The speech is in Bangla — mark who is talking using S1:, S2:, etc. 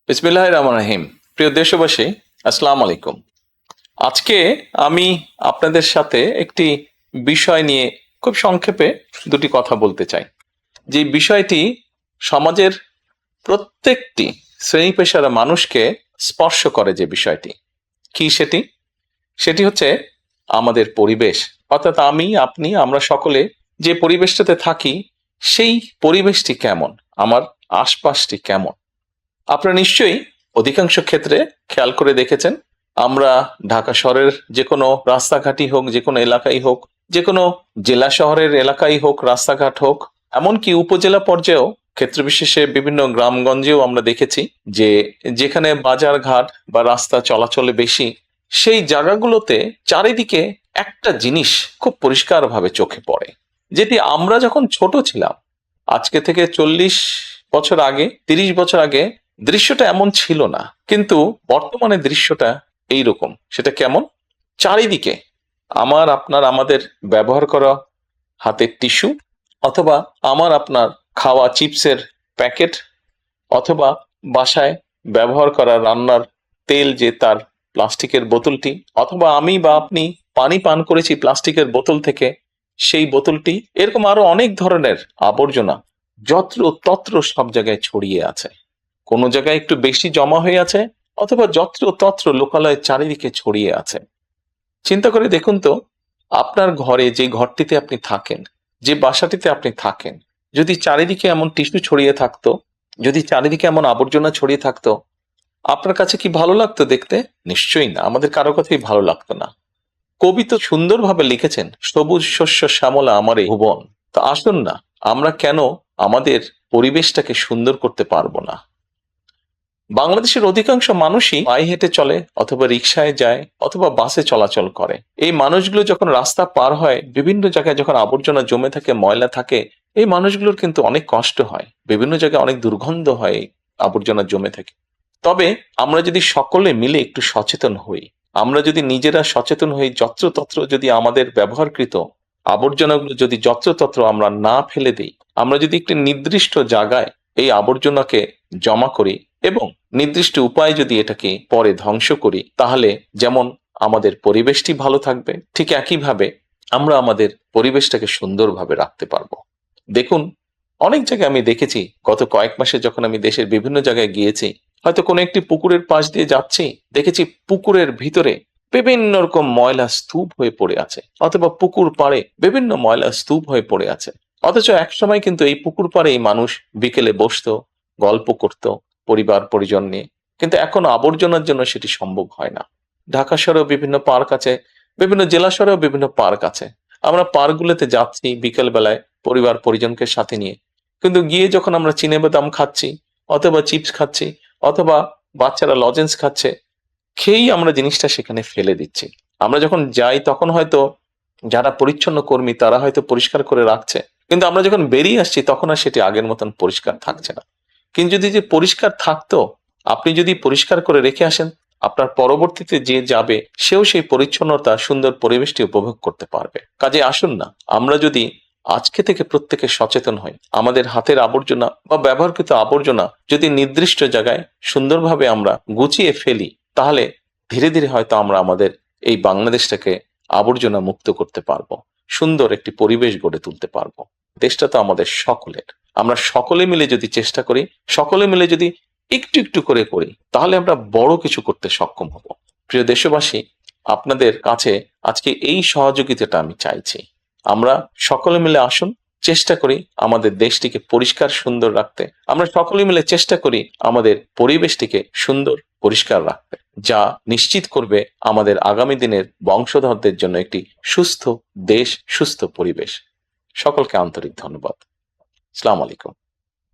S1: বিসমিল্লাহির রহমানির রহিম। প্রিয় দেশবাসী, আসসালামু আলাইকুম। আজকে আমি আপনাদের সাথে একটি বিষয় নিয়ে খুব সংক্ষেপে দুটি কথা বলতে চাই। যে বিষয়টি সমাজের প্রত্যেকটি শ্রেণী পেশার মানুষকে স্পর্শ করে। যে বিষয়টি কি সেটি সেটি হচ্ছে আমাদের পরিবেশ। অর্থাৎ আমি, আপনি, আমরা সকলে যে পরিবেশটাতে থাকি সেই পরিবেশটি কেমন, আমার আশপাশটি কেমন। আপনারা নিশ্চয়ই অধিকাংশ ক্ষেত্রে খেয়াল করে দেখেছেন, আমরা ঢাকা শহরের যে কোনো রাস্তাঘাটই হোক, যে কোনো এলাকাই হোক, যে কোনো জেলা শহরের এলাকাই হোক, রাস্তাঘাট হোক, এমনকি উপজেলা পর্যায়েও ক্ষেত্র বিশেষে বিভিন্ন গ্রামগঞ্জেও আমরা দেখেছি যে যেখানে বাজার ঘাট বা রাস্তা চলাচলে বেশি, সেই জায়গাগুলোতে চারিদিকে একটা জিনিস খুব পরিষ্কারভাবে চোখে পড়ে, যেটি আমরা যখন ছোট ছিলাম, আজকে থেকে 40 বছর আগে, 30 বছর আগে দৃশ্যটা এমন ছিল না, কিন্তু বর্তমানে দৃশ্যটা এইরকম। সেটা কেমন? চারিদিকে আমার, আপনার, আমাদের ব্যবহার করা হাতের টিস্যু, অথবা আমার আপনার খাওয়া চিপসের প্যাকেট, অথবা বাসায় ব্যবহার করা রান্নার তেল, যে তার প্লাস্টিকের বোতলটি, অথবা আমি বা আপনি পানি পান করেছি প্লাস্টিকের বোতল থেকে, সেই বোতলটি, এরকম আরো অনেক ধরনের আবর্জনা যত্র তত্র সব জায়গায় ছড়িয়ে আছে। কোনো জায়গায় একটু বেশি জমা হয়ে আছে, অথবা যত্র তত্র লোকালয়ে চারিদিকে ছড়িয়ে আছে। চিন্তা করে দেখুন তো, আপনার ঘরে, যে ঘরটিতে আপনি থাকেন, যে বাসাটিতে আপনি থাকেন, যদি চারিদিকে এমন টিস্যু ছড়িয়ে থাকতো, যদি চারিদিকে এমন আবর্জনা ছড়িয়ে থাকতো, আপনার কাছে কি ভালো লাগতো দেখতে? নিশ্চয়ই না, আমাদের কারো কথাই ভালো লাগতো না। কবি তো সুন্দরভাবে লিখেছেন, সবুজ শস্য শ্যামলা আমার এই ভুবন। তো আসুন না, আমরা কেন আমাদের পরিবেশটাকে সুন্দর করতে পারবো না? বাংলাদেশের অধিকাংশ মানুষই পায়ে হেঁটে চলে, অথবা রিকশায় যায়, অথবা বাসে চলাচল করে। এই মানুষগুলো যখন রাস্তা পার হয়, বিভিন্ন জায়গায় যখন আবর্জনা জমে থাকে, ময়লা থাকে, এই মানুষগুলোর কিন্তু অনেক কষ্ট হয়, বিভিন্ন জায়গায় অনেক দুর্গন্ধ হয় এই আবর্জনা জমে থাকে। তবে আমরা যদি সকলে মিলে একটু সচেতন হই, আমরা যদি নিজেরা সচেতন হই, যত্রতত্র যদি আমাদের ব্যবহারকৃত আবর্জনাগুলো যদি যত্রতত্র আমরা না ফেলে দিই, আমরা যদি একটি নির্দিষ্ট জায়গায় এই আবর্জনাকে জমা করি এবং নির্দিষ্ট উপায়ে যদি এটাকে পরে ধ্বংস করি, তাহলে যেমন আমাদের পরিবেশটি ভালো থাকবে, ঠিক একইভাবে আমরা আমাদের পরিবেশটাকে সুন্দরভাবে রাখতে পারবো। দেখুন, অনেক জায়গায় আমি দেখেছি, গত কয়েক মাসে যখন আমি দেশের বিভিন্ন জায়গায় গিয়েছি, হয়তো কোনো একটি পুকুরের পাশ দিয়ে যাচ্ছি, দেখেছি পুকুরের ভিতরে বিভিন্ন রকম ময়লা স্তূপ হয়ে পড়ে আছে, অথবা পুকুর পাড়ে বিভিন্ন ময়লা স্তূপ হয়ে পড়ে আছে। অথচ এক সময় কিন্তু এই পুকুর পাড়ে এই মানুষ বিকেলে বসতো, গল্প করত পরিবার পরিজন নিয়ে, কিন্তু এখন আবর্জনার জন্য সেটি সম্ভব হয় না। ঢাকা শহরেও বিভিন্ন পার্ক আছে, বিভিন্ন জেলা শহরেও বিভিন্ন পার্ক আছে। আমরা পার্কগুলোতে যাচ্ছি বিকেল বেলায় পরিবার পরিজনকে সাথে নিয়ে, কিন্তু গিয়ে যখন আমরা চিনেবাদাম খাচ্ছি, অথবা চিপস খাচ্ছি, অথবা বাচ্চারা লজেন্স খাচ্ছে, খেয়েই আমরা জিনিসটা সেখানে ফেলে দিচ্ছি। আমরা যখন যাই তখন হয়তো যারা পরিচ্ছন্ন কর্মী তারা হয়তো পরিষ্কার করে রাখছে, কিন্তু আমরা যখন বেরিয়ে আসছি তখন আর সেটি আগের মতন পরিষ্কার থাকছে না। কিন্তু যদি যে পরিষ্কার থাকতো, আপনি যদি পরিষ্কার করে রেখে আসেন, আপনার পরবর্তীতে যে যাবে সেও সেই পরিচ্ছন্নতা, সুন্দর পরিবেশটি উপভোগ করতে পারবে। কাজে আসুন না, আমরা যদি আজকে থেকে প্রত্যেকে সচেতন হই, আমাদের হাতের আবর্জনা বা ব্যবহৃত আবর্জনা যদি নির্দিষ্ট জায়গায় সুন্দরভাবে আমরা গুছিয়ে ফেলি, তাহলে ধীরে ধীরে হয়তো আমরা আমাদের এই বাংলাদেশটাকে আবর্জনা মুক্ত করতে পারবো, সুন্দর একটি পরিবেশ গড়ে তুলতে পারবো। দেশটা তো আমাদের সকলের। আমরা সকলে মিলে যদি চেষ্টা করি, সকলে মিলে যদি একটু একটু করে করি, তাহলে আমরা বড় কিছু করতে সক্ষম হব। প্রিয় দেশবাসী, আপনাদের কাছে আজকে এই সহযোগিতাটা আমি চাইছি। আমরা সকলে মিলে আসুন, চেষ্টা করি আমাদের দেশটিকে পরিষ্কার সুন্দর রাখতে। আমরা সকলে মিলে চেষ্টা করি আমাদের পরিবেশটিকে সুন্দর পরিষ্কার রাখতে, যা নিশ্চিত করবে আমাদের আগামী দিনের বংশধরদের জন্য একটি সুস্থ দেশ, সুস্থ পরিবেশ। সকলকে আন্তরিক ধন্যবাদ। আসসালামু আলাইকুম।